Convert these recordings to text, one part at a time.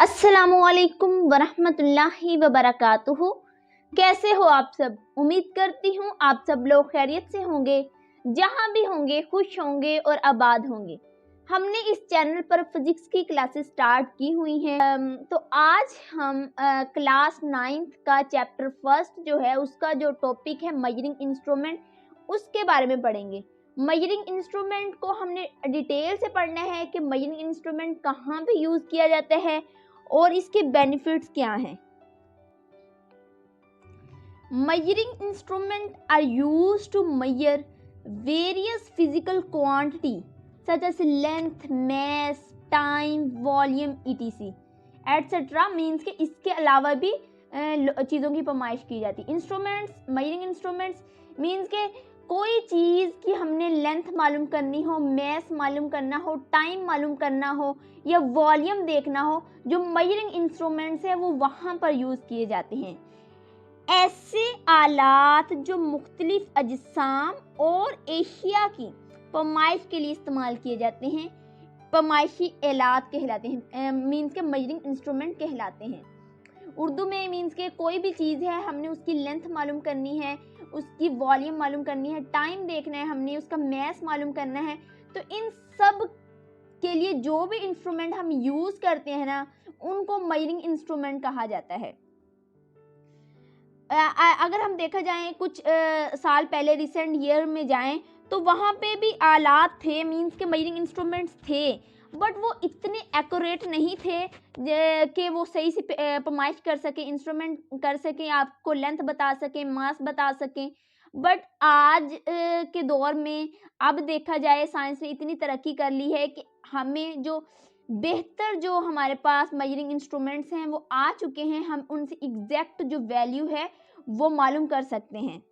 अस्सलामुअलैकुम वरहमतुल्लाहि वबरकातुहू। कैसे हो आप सब? उम्मीद करती हूँ आप सब लोग खैरियत से होंगे, जहाँ भी होंगे खुश होंगे और आबाद होंगे। हमने इस चैनल पर फिजिक्स की क्लासेस स्टार्ट की हुई हैं। तो आज हम क्लास 9th का चैप्टर फर्स्ट जो है उसका जो टॉपिक है मेजरिंग इंस्ट्रूमेंट, उसके बारे में पढ़ेंगे। मेजरिंग इंस्ट्रूमेंट को हमने डिटेल से पढ़ना है कि मेजरिंग इंस्ट्रूमेंट कहाँ पे यूज़ किया जाता है और इसके बेनिफिट्स क्या हैं। Measuring instruments are used to measure various physical quantity such as length, mass, time, volume, etc. etc. Means के इसके अलावा भी चीज़ों की पैमाइश की जाती है। इंस्ट्रूमेंट्स, मेजरिंग इंस्ट्रूमेंट्स मीन्स के कोई चीज़ की हमने लेंथ मालूम करनी हो, मैस मालूम करना हो, टाइम मालूम करना हो या वॉल्यूम देखना हो, जो मेजरिंग इंस्ट्रूमेंट्स है वो वहाँ पर यूज़ किए जाते हैं। ऐसे आलात जो मुख्तलिफ अजसाम और एशिया की पैमाइश के लिए इस्तेमाल किए जाते हैं, पैमाइशी आलात कहलाते हैं, मीन्स के मेजरिंग इंस्ट्रूमेंट कहलाते हैं। उर्दू में मीन्स के कोई भी चीज़ है, हमने उसकी लेंथ मालूम करनी है, उसकी वॉल्यूम मालूम करनी है, टाइम देखना है, हमने उसका मैस मालूम करना है, तो इन सब के लिए जो भी इंस्ट्रूमेंट हम यूज़ करते हैं ना, उनको मेजरिंग इंस्ट्रूमेंट कहा जाता है। अगर हम देखा जाए कुछ साल पहले रिसेंट ईयर में जाएं तो वहाँ पे भी आलात थे, मीन्स के मेजरिंग इंस्ट्रूमेंट्स थे, बट वो इतने एक्यूरेट नहीं थे कि वो सही से पैमाइश कर सके, इंस्ट्रूमेंट कर सकें, आपको लेंथ बता सकें, मास बता सकें। बट आज के दौर में अब देखा जाए साइंस ने इतनी तरक्की कर ली है कि हमें जो बेहतर जो हमारे पास मेजरिंग इंस्ट्रूमेंट्स हैं वो आ चुके हैं, हम उनसे एग्जैक्ट जो वैल्यू है वो मालूम कर सकते हैं।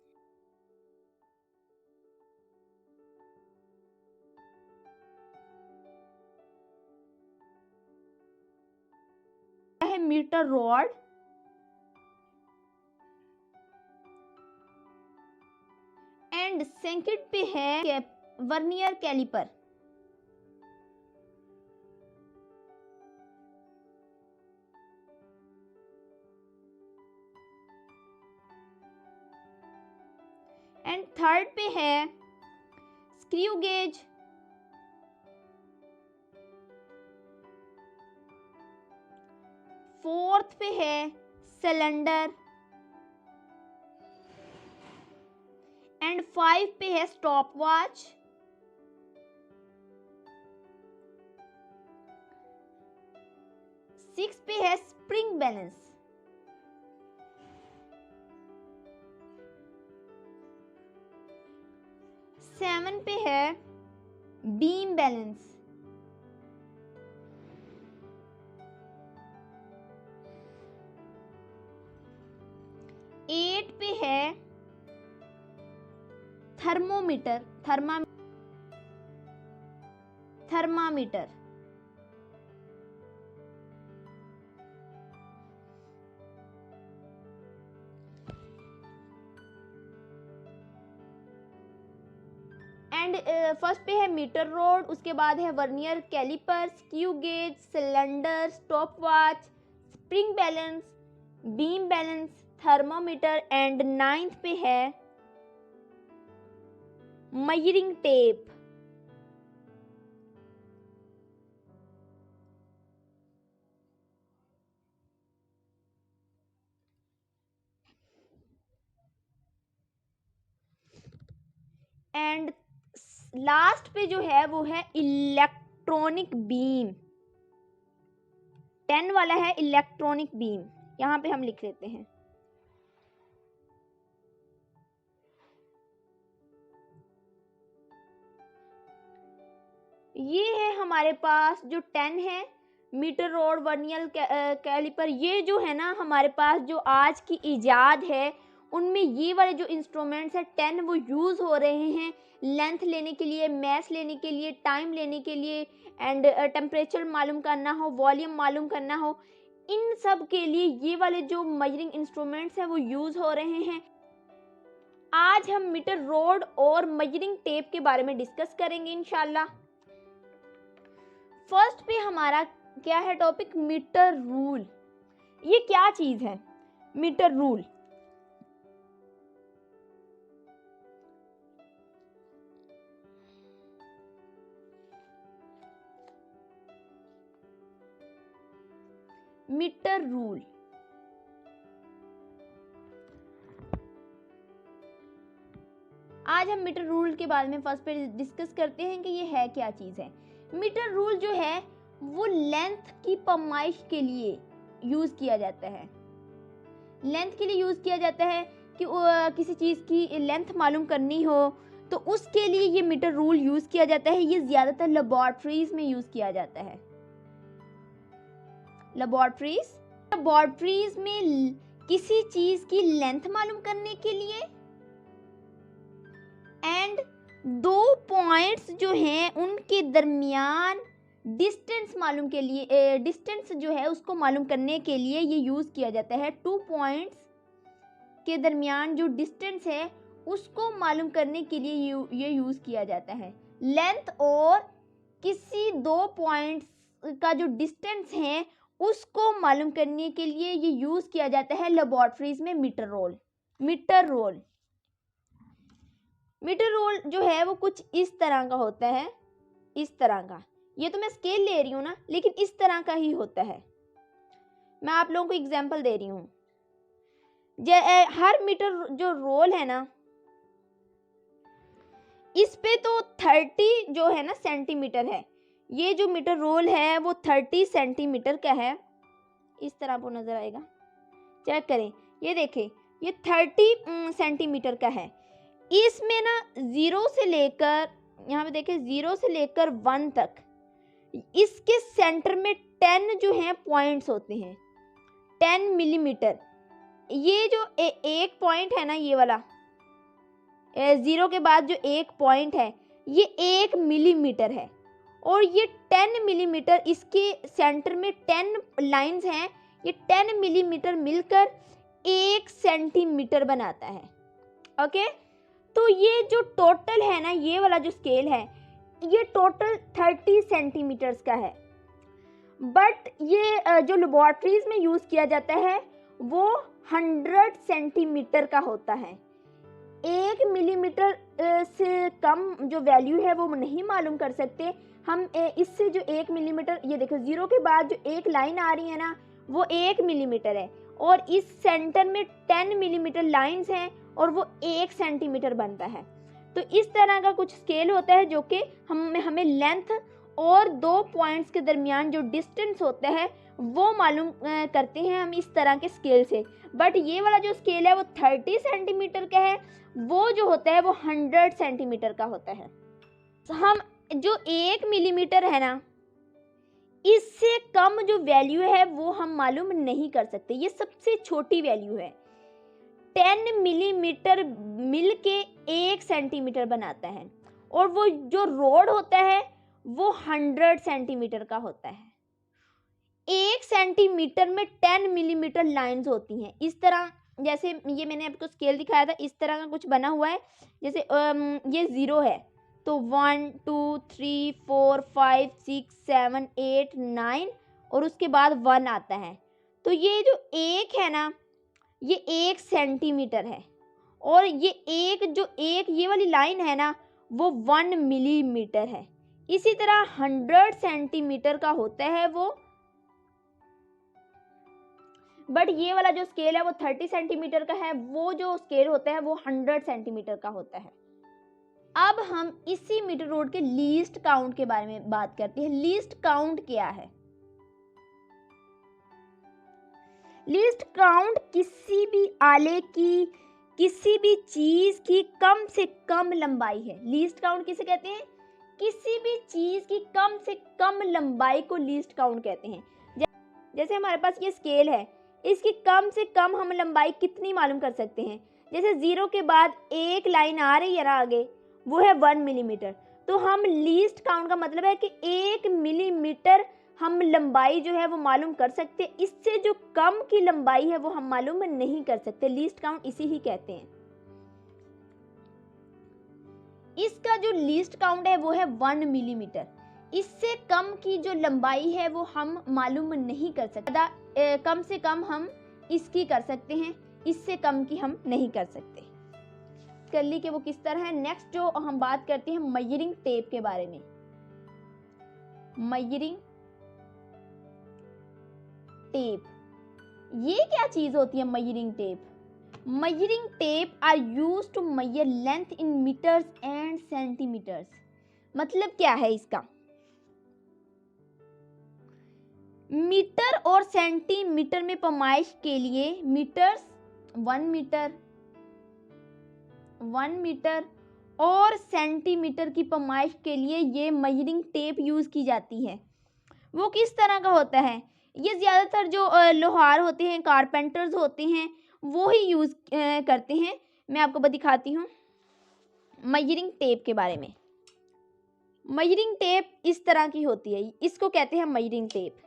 है मीटर रॉड, एंड सेकंड पे है वर्नियर कैलिपर। एंड थर्ड पे है स्क्रू गेज। फोर्थ पे है सिलेंडर एंड 5 पे है स्टॉप वॉच। 6 पे है स्प्रिंग बैलेंस। 7 पे है बीम बैलेंस। 8 पे है थर्मामीटर। एंड फर्स्ट पे है मीटर रोड, उसके बाद है vernier calliper, screw gauge, cylinder, stopwatch, spring balance, beam balance, thermometer and 9th पे है मेजरिंग टेप। एंड लास्ट पे जो है वो है इलेक्ट्रॉनिक बीम। 10 वाला है इलेक्ट्रॉनिक बीम, यहाँ पे हम लिख लेते हैं। ये है हमारे पास जो 10 है, मीटर रोड, वर्नियर कैलिपर, ये जो है ना हमारे पास जो आज की इजाद है उनमें ये वाले जो इंस्ट्रूमेंट्स हैं 10 वो यूज़ हो रहे हैं लेंथ लेने के लिए, मैस लेने के लिए, टाइम लेने के लिए एंड टेम्परेचर मालूम करना हो, वॉल्यूम मालूम करना हो, इन सब के लिए ये वाले जो मेजरिंग इंस्ट्रूमेंट्स हैं वो यूज़ हो रहे हैं। आज हम मीटर रोड और मेजरिंग टेप के बारे में डिस्कस करेंगे इंशाल्लाह। फर्स्ट पे हमारा क्या है टॉपिक? Metre rule. ये क्या चीज है मीटर रूल? मीटर रूल आज हम मीटर रूल के बारे में फर्स्ट पे डिस्कस करते हैं कि ये है क्या चीज़ है। मीटर रूल जो है वो लेंथ की पैमाइश के लिए यूज़ किया जाता है। लेंथ के लिए यूज़ किया जाता है कि किसी चीज़ की लेंथ मालूम करनी हो तो उसके लिए ये मीटर रूल यूज़ किया जाता है। ये ज़्यादातर लेबोरेटरीज में यूज़ किया जाता है। लेबोरेटरीज में किसी चीज़ की लेंथ मालूम करने के लिए एंड दो पॉइंट्स जो हैं उनके दरमियान डिस्टेंस मालूम के लिए डिस्टेंस जो है उसको मालूम करने के लिए ये यूज़ किया जाता है। 2 पॉइंट्स के दरमियान जो डिस्टेंस है उसको मालूम करने के लिए ये यूज़ किया जाता है। लेंथ और किसी 2 पॉइंट्स का जो डिस्टेंस है उसको मालूम करने के लिए ये यूज़ किया जाता है लेबोरेटरीज में मीटर रोल जो है वो कुछ इस तरह का होता है, इस तरह का। ये तो मैं स्केल ले रही हूँ ना, लेकिन इस तरह का ही होता है। मैं आप लोगों को एग्जांपल दे रही हूँ। हर मीटर जो रोल है ना, इस पे तो 30 जो है ना सेंटीमीटर है। ये जो मीटर रोल है वो 30 सेंटीमीटर का है। इस तरह आपको नजर आएगा, चेक करें। ये देखें, ये 30 सेंटीमीटर का है। इसमें ना 0 से लेकर, यहाँ पे देखें 0 से लेकर 1 तक, इसके सेंटर में 10 जो है पॉइंट्स होते हैं, 10 मिलीमीटर। ये जो एक पॉइंट है ना, ये वाला 0 के बाद जो एक पॉइंट है ये 1 मिलीमीटर है। और ये 10 मिलीमीटर, इसके सेंटर में 10 लाइंस हैं, ये 10 मिलीमीटर मिलकर 1 सेंटीमीटर बनाता है। ओके, तो ये जो टोटल है ना, ये वाला जो स्केल है ये टोटल 30 सेंटीमीटर्स का है। बट ये जो लेबोरेटरीज में यूज़ किया जाता है वो 100 सेंटीमीटर का होता है। 1 मिलीमीटर से कम जो वैल्यू है वो नहीं मालूम कर सकते हम। इससे जो 1 मिलीमीटर, ये देखो 0 के बाद जो एक लाइन आ रही है ना वो 1 मिलीमीटर है, और इस सेंटर में 10 मिलीमीटर लाइंस हैं और वो 1 सेंटीमीटर बनता है। तो इस तरह का कुछ स्केल होता है जो कि हमें लेंथ और 2 पॉइंट्स के दरमियान जो डिस्टेंस होता है वो मालूम करते हैं हम इस तरह के स्केल से। बट ये वाला जो स्केल है वो 30 सेंटीमीटर का है, वो जो होता है वो 100 सेंटीमीटर का होता है। हम जो 1 मिलीमीटर है ना, इससे कम जो वैल्यू है वो हम मालूम नहीं कर सकते। ये सबसे छोटी वैल्यू है। 10 मिलीमीटर मिल के 1 सेंटीमीटर बनाता है, और वो जो रोड होता है वो 100 सेंटीमीटर का होता है। 1 सेंटीमीटर में 10 मिलीमीटर लाइंस होती हैं। इस तरह, जैसे ये मैंने आपको स्केल दिखाया था, इस तरह का कुछ बना हुआ है। जैसे ये 0 है तो 1 2 3 4 5 6 7 8 9 और उसके बाद 1 आता है। तो ये जो 1 है ना, ये 1 सेंटीमीटर है, और ये वाली लाइन है ना वो 1 मिलीमीटर है। इसी तरह 100 सेंटीमीटर का होता है वो। बट ये वाला जो स्केल है वो 30 सेंटीमीटर का है, वो जो स्केल होता है वो 100 सेंटीमीटर का होता है। अब हम इसी मीटर रोड के लीस्ट काउंट के बारे में बात करते हैं। लीस्ट काउंट क्या है? लीस्ट काउंट किसी भी आले की, किसी भी चीज की कम से कम लंबाई है। लीस्ट काउंट किसे कहते हैं? किसी भी चीज की कम से कम लंबाई को लीस्ट काउंट कहते हैं। जैसे हमारे पास ये स्केल है, इसकी कम से कम हम लंबाई कितनी मालूम कर सकते हैं? जैसे 0 के बाद एक लाइन आ रही है ना आगे, वो है 1 मिलीमीटर। तो हम लीस्ट काउंट का मतलब है कि 1 मिलीमीटर हम लंबाई जो है वो मालूम कर सकते। इससे जो कम की लंबाई है वो हम मालूम नहीं कर सकते। लीस्ट काउंट इसी ही कहते हैं। इसका जो लीस्ट काउंट है वो है 1 मिलीमीटर। इससे कम की जो लंबाई है वो हम मालूम नहीं कर सकते। कम से कम हम इसकी कर सकते हैं, इससे कम की हम नहीं कर सकते। कर ली कि वो किस तरह है। नेक्स्ट जो हम बात करते हैं मेजरिंग टेप के बारे में। मेजरिंग टेप, ये क्या चीज होती है measuring tape? Measuring tape are used to measure length in metres and centimetres. मतलब क्या है इसका? मीटर और सेंटीमीटर में पैमाइश के लिए मीटर्स 1 मीटर और सेंटीमीटर की पैमाइश के लिए ये मेजरिंग टेप यूज की जाती है। वो किस तरह का होता है? ये ज़्यादातर जो लोहार होते हैं, कारपेंटर्स होते हैं, वो ही यूज़ करते हैं। मैं आपको दिखाती हूँ मेजरिंग टेप के बारे में। मेजरिंग टेप इस तरह की होती है, इसको कहते हैं मेजरिंग टेप।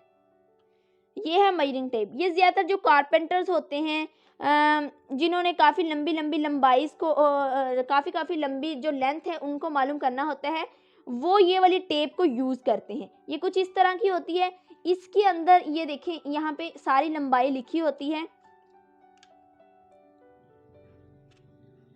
ये है मेजरिंग टेप। ये ज़्यादातर जो कारपेंटर्स होते हैं, जिन्होंने काफ़ी लंबी लंबाई को काफ़ी लंबी जो लेंथ है उनको मालूम करना होता है, वो ये वाली टेप को यूज़ करते हैं। ये कुछ इस तरह की होती है। इसके अंदर ये देखें, यहाँ पे सारी लंबाई लिखी होती है,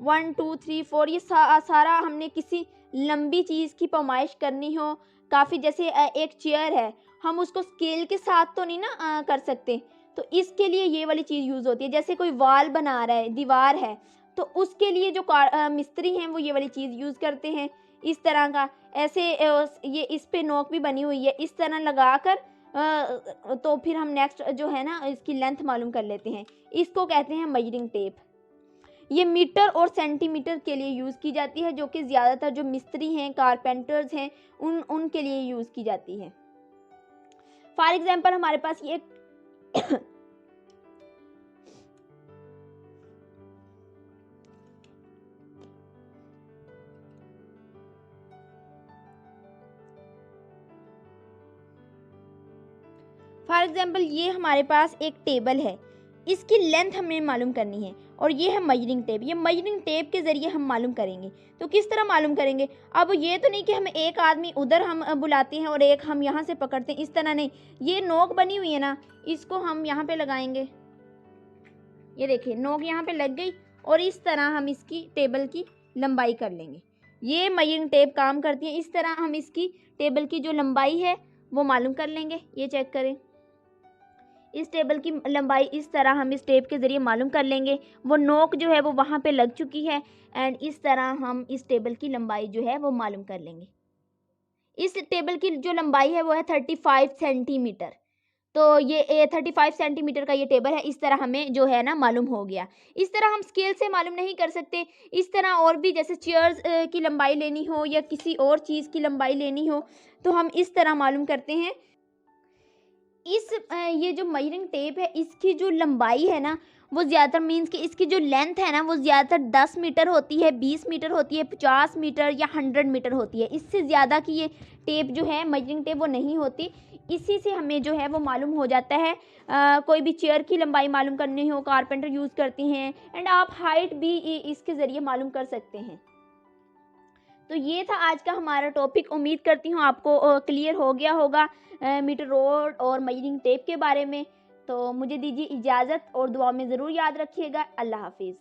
1 2 3 4। ये सारा हमने किसी लंबी चीज़ की पैमाइश करनी हो, काफ़ी, जैसे एक चेयर है, हम उसको स्केल के साथ तो नहीं ना कर सकते, तो इसके लिए ये वाली चीज़ यूज़ होती है। जैसे कोई वाल बना रहा है, दीवार है, तो उसके लिए जो मिस्त्री हैं वो ये वाली चीज़ यूज़ करते हैं इस तरह का। ऐसे ये इस पे नोक भी बनी हुई है, इस तरह लगा कर तो फिर हम नेक्स्ट जो है ना इसकी लेंथ मालूम कर लेते हैं। इसको कहते हैं मेजरिंग टेप। ये मीटर और सेंटीमीटर के लिए यूज़ की जाती है, जो कि ज़्यादातर जो मिस्त्री हैं, कारपेंटर्स हैं, उनके लिए यूज़ की जाती है। फॉर एग्जाम्पल हमारे पास ये फॉर एग्जाम्पल ये हमारे पास एक टेबल है, इसकी लेंथ हमें मालूम करनी है, और ये है मेजरिंग टेप। ये मेजरिंग टेप के ज़रिए हम मालूम करेंगे। तो किस तरह मालूम करेंगे? अब ये तो नहीं कि हम एक आदमी उधर हम बुलाते हैं और एक हम यहाँ से पकड़ते हैं, इस तरह नहीं। ये नोक बनी हुई है ना, इसको हम यहाँ पे लगाएंगे। ये देखिए नोक यहाँ पे लग गई, और इस तरह हम इसकी टेबल की लंबाई कर लेंगे। ये मेजरिंग टेप काम करती है। इस तरह हम इसकी टेबल की जो लंबाई है वो मालूम कर लेंगे। ये चेक करें, इस टेबल की लंबाई इस तरह हम इस टेप के ज़रिए मालूम कर लेंगे। वो नोक जो है वो वहाँ पे लग चुकी है, एंड इस तरह हम इस टेबल की लंबाई जो है वो मालूम कर लेंगे। इस टेबल की जो लंबाई है वो है 35 सेंटीमीटर। तो ये 35 सेंटीमीटर का ये टेबल है। इस तरह हमें जो है ना मालूम हो गया। इस तरह हम स्केल से मालूम नहीं कर सकते। इस तरह और भी, जैसे चेयर्स की लंबाई लेनी हो या किसी और चीज़ की लंबाई लेनी हो, तो हम इस तरह मालूम करते हैं। ये जो मेजरिंग टेप है, इसकी जो लंबाई है ना वो ज़्यादातर, मीन्स कि इसकी जो लेंथ है ना वो ज़्यादातर 10 मीटर होती है, 20 मीटर होती है, 50 मीटर या 100 मीटर होती है। इससे ज़्यादा की ये टेप जो है मेजरिंग टेप वो नहीं होती। इसी से हमें जो है वो मालूम हो जाता है। कोई भी चेयर की लंबाई मालूम करनी हो, कारपेंटर यूज़ करते हैं, एंड आप हाइट भी इसके ज़रिए मालूम कर सकते हैं। तो ये था आज का हमारा टॉपिक। उम्मीद करती हूँ आपको क्लियर हो गया होगा मीटर रोड और मेजरिंग टेप के बारे में। तो मुझे दीजिए इजाज़त, और दुआ में ज़रूर याद रखिएगा। अल्लाह हाफिज़।